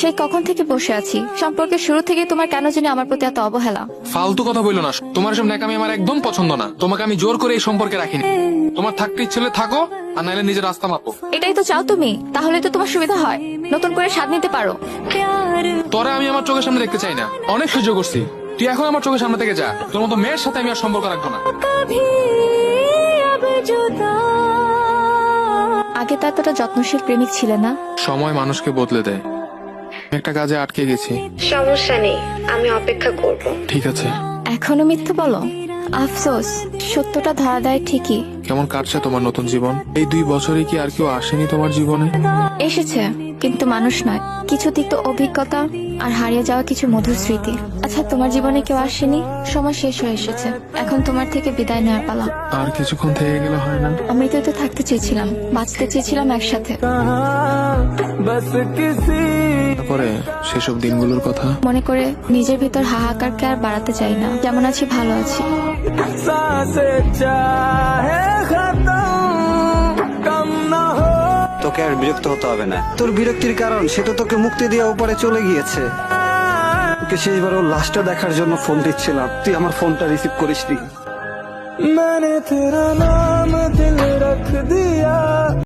সেই কখন থেকে বসে আছি, সম্পর্কের শুরু থেকে তোমার কেন জানি আমার প্রতি এত অবহেলা। ফালতু কথা বললো না, তোমার সব ন্যাকামি আমার একদম পছন্দ না। তোমাকে আমি জোর করে এই সম্পর্কে রাখিনি। তোমার থাকতে ইচ্ছে হলে থাকো, আর নাইলে নিজের রাস্তা মাপো। এটাই তো চাও তুমি, তাহলে তো তোমার সুবিধা হয়, নতুন করে স্বাদ নিতে পারো। তোরে আমি আমার চোখের সামনে দেখতে চাই না, অনেক সহ্য করছি। তুই এখন আমার চোখের সামনে থেকে যা, তোর মতো মেয়ের সাথে আমি আর সম্পর্ক রাখবো না। আগে তো এতটা যত্নশীল প্রেমিক ছিলে না। সময় মানুষকে বদলে দেয়। একটা কাজে আটকে গেছি। সমস্যা নেই, আমি অপেক্ষা করব। ঠিক আছে। এখনো মিথ্যে বলো? আফসোস, সত্যটা ধরা দেয় ঠিকই। কেমন কাটছে তোমার নতুন জীবন? এই 2 বছরে কি আর কেউ আসেনি তোমার জীবনে? এসেছে, কিন্তু মানুষ নয়, কিছু তিক্ত অভিজ্ঞতা আর হারিয়ে যাওয়া কিছু মধুর স্মৃতি। আচ্ছা, তোমার জীবনে কেউ আসেনি? সময় শেষ হয়ে এসেছে, এখন তোমার থেকে বিদায় নেওয়ার পালা। আর কিছুক্ষণ থেকে গেলে হয় না? আমি তো থাকতে চেয়েছিলাম, বাঁচতে চেয়েছিলাম একসাথে। তারপরে সেসব দিনগুলোর কথা মনে করে নিজের ভিতর হাহাকারকে আর বাড়াতে চাই না। যেমন আছি ভালো আছি। তোকে আর বিরক্ত হতে হবে না। তোর বিরক্তির কারণ সেটা তোকে মুক্তি দিয়ে উপরে চলে গিয়েছে। তোকে শেষবার ওর লাশটা দেখার জন্য ফোন দিচ্ছিলাম, তুই আমার ফোনটা রিসিভ করিসনি।